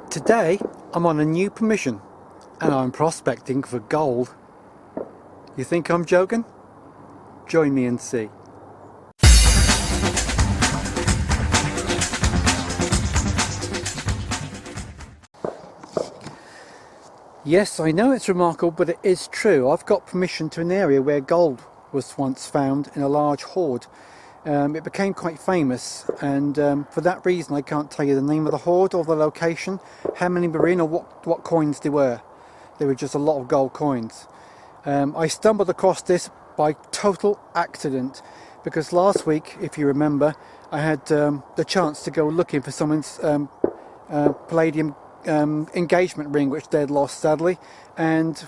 Today I'm on a new permission and I'm prospecting for gold. You think I'm joking? Join me and see. Yes, I know it's remarkable, but it is true. I've got permission to an area where gold was once found in a large hoard. It became quite famous, and for that reason I can't tell you the name of the hoard or the location, how many were in, or what coins they were. There were just a lot of gold coins. I stumbled across this by total accident, because last week, if you remember, I had the chance to go looking for someone's palladium engagement ring, which they'd lost sadly, and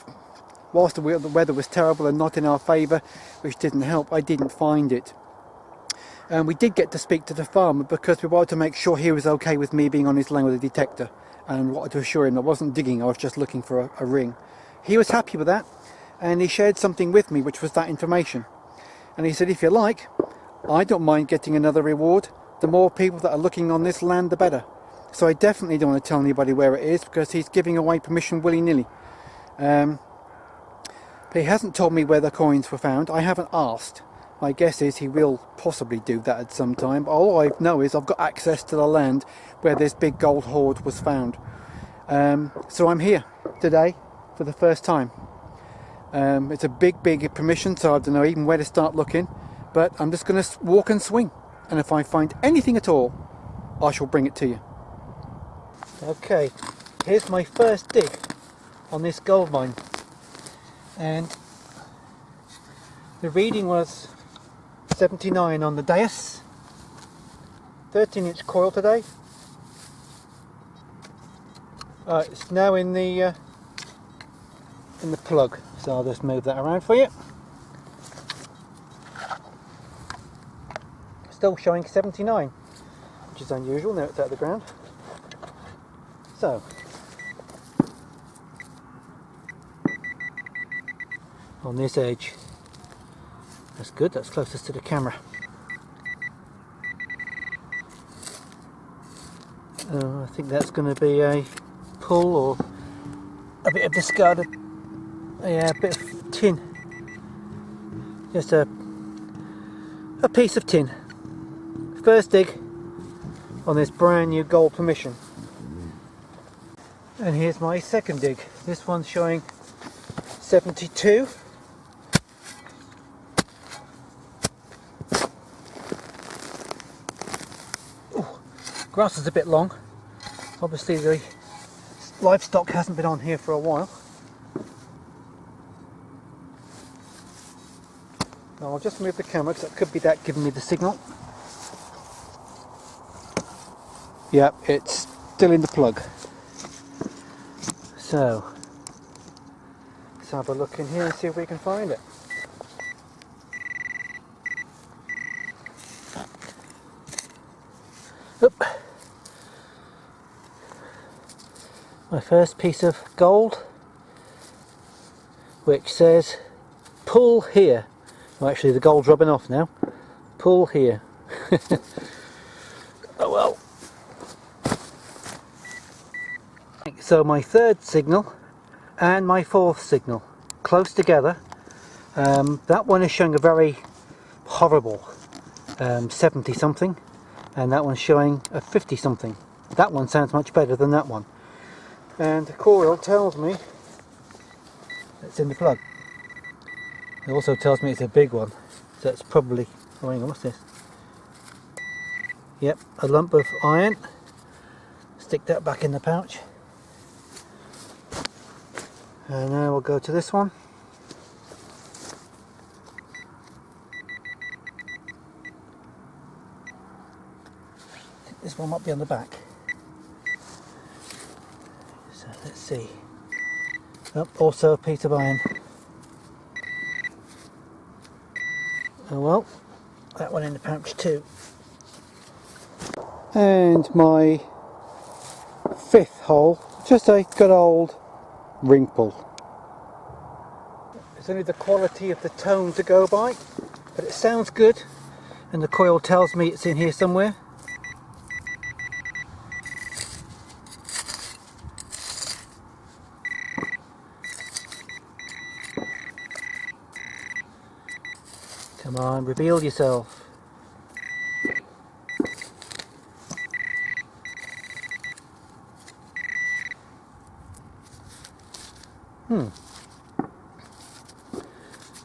whilst the weather was terrible and not in our favour, which didn't help, I didn't find it. We did get to speak to the farmer because we wanted to make sure he was okay with me being on his land with a detector, and wanted to assure him I wasn't digging, I was just looking for a ring. He was happy with that, and he shared something with me which was that information. And he said, if you like, I don't mind getting another reward. The more people that are looking on this land, the better. So I definitely don't want to tell anybody where it is, because he's giving away permission willy-nilly. But he hasn't told me where the coins were found. I haven't asked. My guess is he will possibly do that at some time. But all I know is I've got access to the land where this big gold hoard was found. So I'm here today for the first time. It's a big permission, so I don't know even where to start looking. But I'm just going to walk and swing. And if I find anything at all, I shall bring it to you. Okay, here's my first dig on this gold mine. And the reading was 79 on the dais, 13-inch coil today. It's now in the plug, so I'll just move that around for you. Still showing 79, which is unusual now it's out of the ground. So, on this edge. That's good, that's closest to the camera. I think that's going to be a pull or a bit of discarded, a bit of tin. Just a piece of tin. First dig on this brand new gold permission. And here's my second dig. This one's showing 72. Grass is a bit long. Obviously the livestock hasn't been on here for a while. Now I'll just move the camera because that could be that giving me the signal. Yep, it's still in the plug. So let's have a look in here and see if we can find it. Oop. My first piece of gold, which says pull here. Well, actually the gold's rubbing off now. Pull here. Oh well. So my third signal and my fourth signal close together. That one is showing a very horrible 70 something, and that one's showing a 50 something. That one sounds much better than that one. And the coil tells me it's in the plug. It also tells me it's a big one, so it's probably, oh hang on, what's this? Yep, a lump of iron. Stick that back in the pouch. And now we'll go to this one. I think this one might be on the back. So let's see. Oh, also a piece of iron. Oh well, that one in the pouch too. And my fifth hole, just a good old ring pull. It's only the quality of the tone to go by, but it sounds good, and the coil tells me it's in here somewhere. Come on, reveal yourself.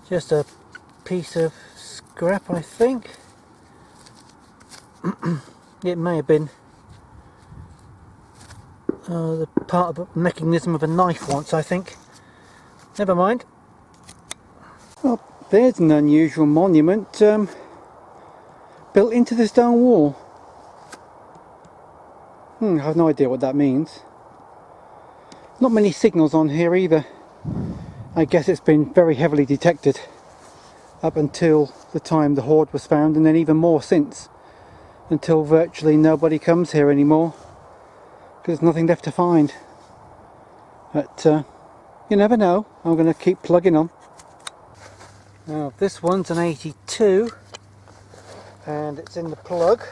Just a piece of scrap, I think. It may have been the part of the mechanism of a knife once, I think. Never mind. Well, there's an unusual monument built into the stone wall. I have no idea what that means. Not many signals on here either. I guess it's been very heavily detected up until the time the hoard was found, and then even more since, until virtually nobody comes here anymore because there's nothing left to find. But you never know. I'm going to keep plugging on. Now this one's an 82 and it's in the plug.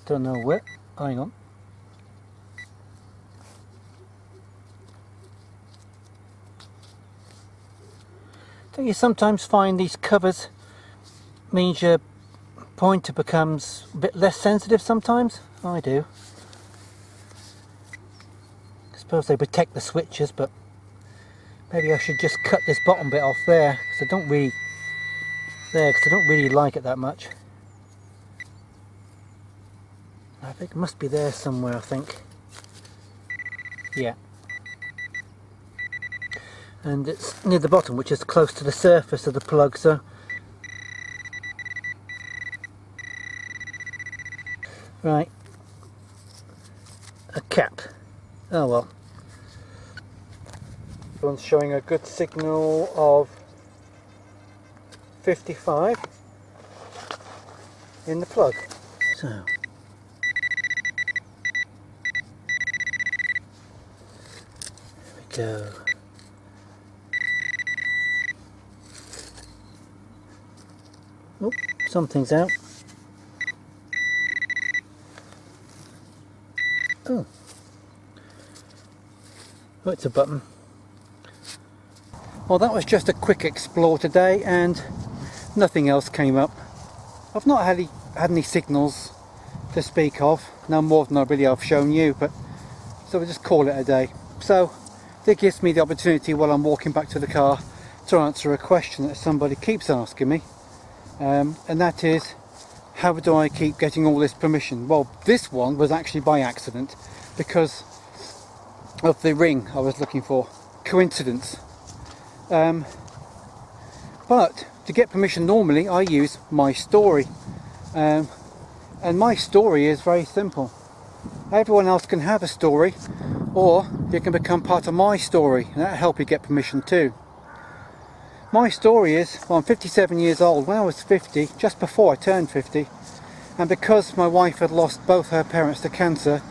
Don't know where. Hang on. Don't you sometimes find these covers means your pointer becomes a bit less sensitive sometimes? I do. I suppose they protect the switches, but maybe I should just cut this bottom bit off there because I don't really like it that much. I think it must be there somewhere, I think. Yeah. And it's near the bottom, which is close to the surface of the plug, so right. A cap. Oh well. This one's showing a good signal of 55 in the plug. So there we go. Oh, something's out. Oh, it's a button. Well, that was just a quick explore today and nothing else came up. I've not had any signals to speak of, no more than I've shown you, but so we'll just call it a day. So it gives me the opportunity while I'm walking back to the car to answer a question that somebody keeps asking me. And that is, how do I keep getting all this permission? Well, this one was actually by accident because of the ring I was looking for. Coincidence. But to get permission normally I use my story. And my story is very simple. Everyone else can have a story, or you can become part of my story and that'll help you get permission too. My story is, well, I'm 57 years old. When I was 50, just before I turned 50, and because my wife had lost both her parents to cancer,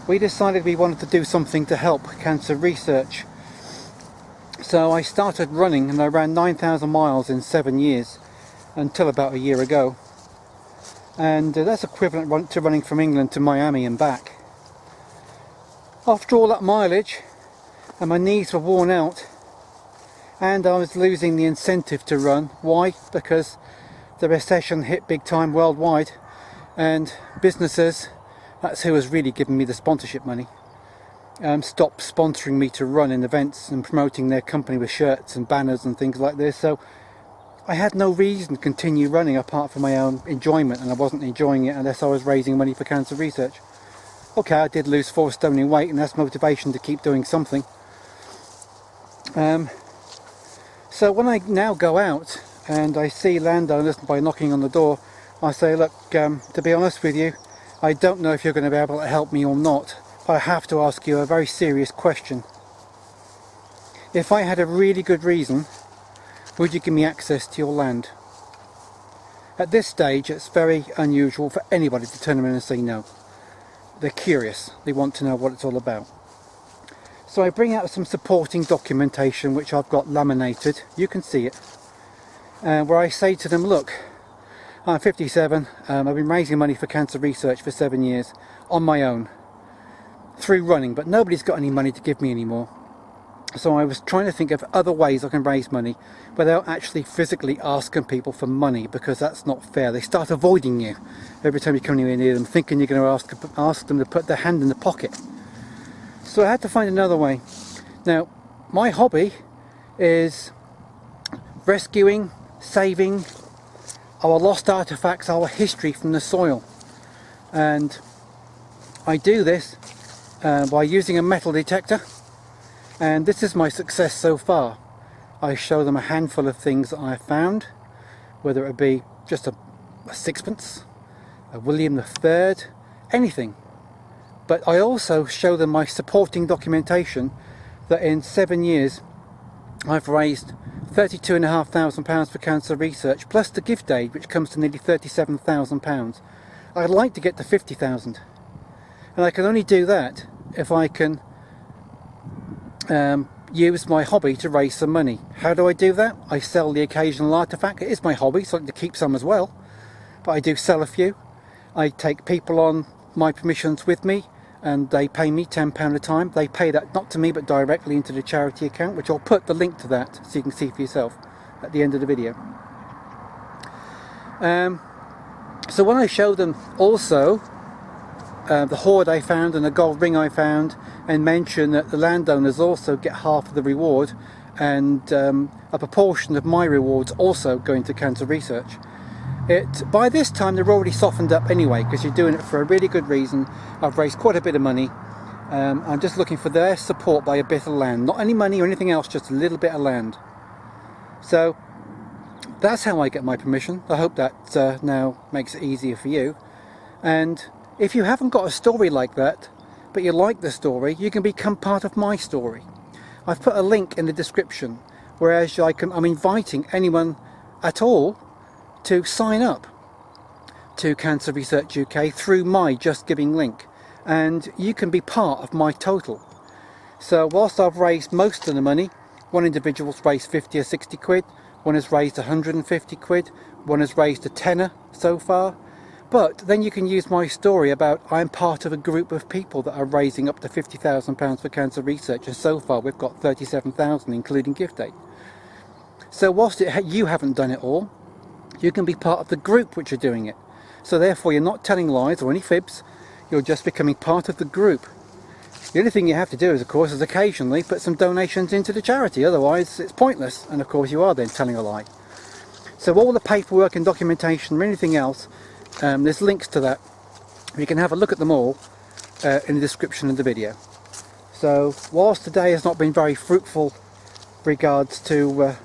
we decided we wanted to do something to help cancer research. So I started running, and I ran 9,000 miles in 7 years, until about a year ago. And that's equivalent to running from England to Miami and back. After all that mileage, and my knees were worn out, and I was losing the incentive to run. Why? Because the recession hit big time worldwide, and businesses, that's who was really giving me the sponsorship money, stopped sponsoring me to run in events and promoting their company with shirts and banners and things like this. So I had no reason to continue running apart from my own enjoyment, and I wasn't enjoying it unless I was raising money for cancer research. Okay, I did lose 4 stone in weight, and that's motivation to keep doing something. So when I now go out and I see landowners by knocking on the door, I say, look, to be honest with you, I don't know if you're going to be able to help me or not, but I have to ask you a very serious question. If I had a really good reason, would you give me access to your land? At this stage, it's very unusual for anybody to turn around and say no. They're curious. They want to know what it's all about. So I bring out some supporting documentation which I've got laminated. You can see it. Where I say to them, look, I'm 57. I've been raising money for cancer research for 7 years on my own through running, but nobody's got any money to give me anymore. So I was trying to think of other ways I can raise money without actually physically asking people for money, because that's not fair. They start avoiding you every time you come anywhere near them, thinking you're going to ask them to put their hand in the pocket. So I had to find another way. Now, my hobby is rescuing, saving our lost artifacts, our history from the soil. And I do this by using a metal detector. And this is my success so far. I show them a handful of things that I found, whether it be just a sixpence, a William III, anything. But I also show them my supporting documentation that in 7 years I've raised £32,500 for cancer research, plus the gift aid, which comes to nearly £37,000. I'd like to get to 50,000, and I can only do that if I can use my hobby to raise some money. How do I do that? I sell the occasional artifact. It is my hobby, so I like to keep some as well, but I do sell a few. I take people on my permissions with me, and they pay me £10 a time. They pay that not to me but directly into the charity account, which I'll put the link to that so you can see for yourself at the end of the video. So when I show them also the hoard I found and the gold ring I found, and mention that the landowners also get half of the reward, and a proportion of my rewards also going to cancer research, by this time they're already softened up anyway, because you're doing it for a really good reason. I've raised quite a bit of money. I'm just looking for their support by a bit of land, not any money or anything else, just a little bit of land. So that's how I get my permission. I hope that now makes it easier for you. And if you haven't got a story like that, but you like the story, you can become part of my story. I've put a link in the description, whereas I'm inviting anyone at all to sign up to Cancer Research UK through my Just Giving link, and you can be part of my total. So whilst I've raised most of the money, one individual's raised 50 or 60 quid, one has raised 150 quid, one has raised a tenner so far. But then you can use my story about I'm part of a group of people that are raising up to £50,000 for cancer research, and so far we've got 37,000 including gift aid. So whilst you haven't done it all, you can be part of the group which are doing it. So therefore you're not telling lies or any fibs, you're just becoming part of the group. The only thing you have to do is, of course, is occasionally put some donations into the charity, otherwise it's pointless, and of course you are then telling a lie. So all the paperwork and documentation or anything else, there's links to that. You can have a look at them all in the description of the video. So whilst today has not been very fruitful regards to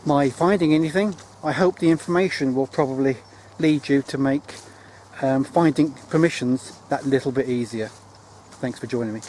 my finding anything, I hope the information will probably lead you to make finding permissions that little bit easier. Thanks for joining me.